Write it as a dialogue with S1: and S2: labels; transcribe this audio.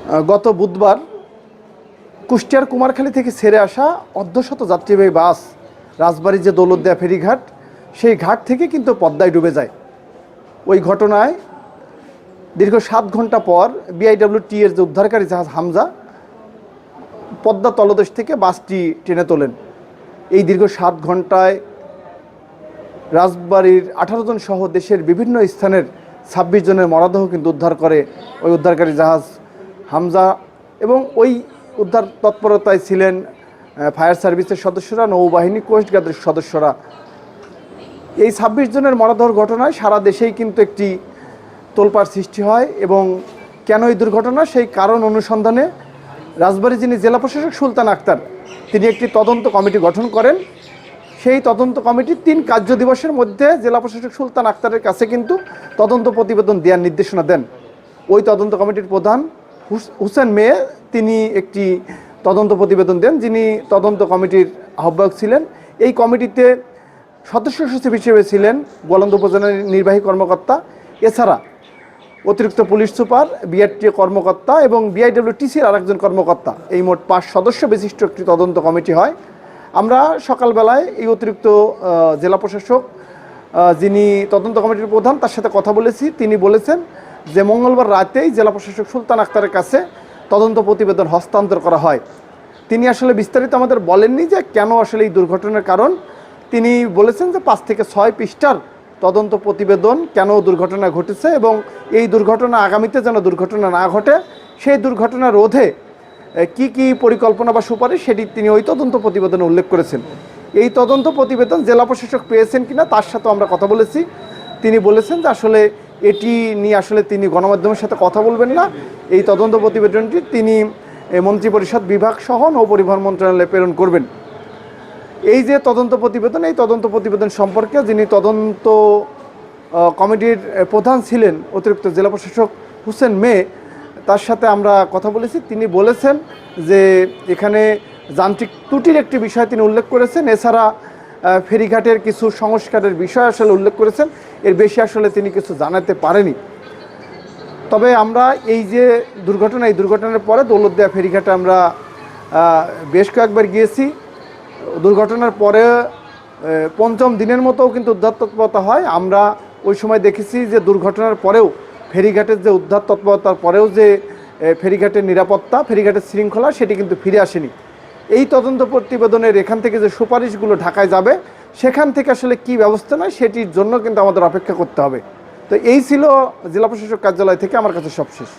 S1: গত বুধবার কুষ্টিয়ার কুমারখালী থেকে ছেড়ে আসা অর্ধশত যাত্রীবাহী বাস রাজবাড়ীর যে দৌলতদিয়া ফেরিঘাট, সেই ঘাট থেকে কিন্তু পদ্মায় ডুবে যায়। ওই ঘটনায় দীর্ঘ 7 ঘন্টা পর BIWT এর যে উদ্ধারকারী জাহাজ হামজা পদ্মা তলদেশ থেকে বাসটি টেনে তোলেন। এই দীর্ঘ 7 ঘন্টায় রাজবাড়ীর 18 জন সহ দেশের বিভিন্ন স্থানের 26 জনের মরদেহ কিন্তু উদ্ধার করে ওই উদ্ধারকারী জাহাজ হামজা। এবং ওই উদ্ধার তৎপরতায় ছিলেন ফায়ার সার্ভিসের সদস্যরা, নৌবাহিনী, কোস্টগার্ডের সদস্যরা। এই 26 জনের মরদেহর ঘটনায় সারা দেশেই কিন্তু একটি তোলপাড় সৃষ্টি হয়। এবং কেন এই দুর্ঘটনা, সেই কারণ অনুসন্ধানে রাজবাড়ী যিনি জেলা প্রশাসক সুলতান আক্তার, তিনি একটি তদন্ত কমিটি গঠন করেন। সেই তদন্ত কমিটি 3 কার্য দিবসের মধ্যে জেলা প্রশাসক সুলতান আক্তারের কাছে কিন্তু তদন্ত প্রতিবেদন দেওয়ার নির্দেশনা দেন। ওই তদন্ত কমিটির প্রধান হুসেন মেয়ে তিনি একটি তদন্ত প্রতিবেদন দেন, যিনি তদন্ত কমিটির আহ্বায়ক ছিলেন। এই কমিটিতে সদস্য সচিব হিসেবে ছিলেন গোয়ালন্দ উপজেলার নির্বাহী কর্মকর্তা, এছাড়া অতিরিক্ত পুলিশ সুপার, BRTA কর্মকর্তা এবং BIWTCর আরেকজন কর্মকর্তা। এই মোট 5 সদস্য বিশিষ্ট একটি তদন্ত কমিটি হয়। আমরা সকালবেলায় এই অতিরিক্ত জেলা প্রশাসক যিনি তদন্ত কমিটির প্রধান, তার সাথে কথা বলেছি। তিনি বলেছেন যে মঙ্গলবার রাতেই জেলা প্রশাসক সুলতান আক্তারের কাছে তদন্ত প্রতিবেদন হস্তান্তর করা হয়। তিনি আসলে বিস্তারিত আমাদের বলেননি যে কেন আসলে এই দুর্ঘটনার কারণ। তিনি বলেছেন যে 5 থেকে 6 পৃষ্ঠার তদন্ত প্রতিবেদন, কেন দুর্ঘটনা ঘটেছে এবং এই দুর্ঘটনা আগামীতে যেন দুর্ঘটনা না ঘটে, সেই দুর্ঘটনা রোধে কি কি পরিকল্পনা বা সুপারিশ, সেটি তিনি ওই তদন্ত প্রতিবেদনে উল্লেখ করেছেন। এই তদন্ত প্রতিবেদন জেলা প্রশাসক পেয়েছেন কিনা তার সাথেও আমরা কথা বলেছি। তিনি বলেছেন যে আসলে এটি নিয়ে আসলে তিনি গণমাধ্যমের সাথে কথা বলবেন না। এই তদন্ত প্রতিবেদনটি তিনি মন্ত্রিপরিষদ বিভাগ সহ নৌপরিবহন মন্ত্রণালয়ে প্রেরণ করবেন। এই যে তদন্ত প্রতিবেদন, এই তদন্ত প্রতিবেদন সম্পর্কে যিনি তদন্ত কমিটির প্রধান ছিলেন অতিরিক্ত জেলা প্রশাসক হুসেন মেয়ে, তার সাথে আমরা কথা বলেছি। তিনি বলেছেন যে এখানে যান্ত্রিক ত্রুটির একটি বিষয় তিনি উল্লেখ করেছেন, এছাড়া ফেরিঘাটের কিছু সংস্কারের বিষয় আসলে উল্লেখ করেছেন। এর বেশি আসলে তিনি কিছু জানাতে পারেনি। তবে আমরা এই যে দুর্ঘটনা, এই দুর্ঘটনার পরে দৌলতদিয়া ফেরিঘাটে আমরা বেশ কয়েকবার গিয়েছি। দুর্ঘটনার পরে 5ম দিনের মতোও কিন্তু উদ্ধার তৎপরতা হয়। আমরা ওই সময় দেখেছি যে দুর্ঘটনার পরেও ফেরিঘাটের যে উদ্ধার তৎপরতার পরেও যে ফেরিঘাটের নিরাপত্তা, ফেরিঘাটের শৃঙ্খলা, সেটি কিন্তু ফিরে আসেনি। এই তদন্ত প্রতিবেদনের এখান থেকে যে সুপারিশগুলো ঢাকায় যাবে, সেখান থেকে আসলে কি ব্যবস্থা নেয় সেটির জন্য কিন্তু আমাদের অপেক্ষা করতে হবে। তো এই ছিল জেলা প্রশাসক কার্যালয় থেকে আমার কাছে সবশেষ।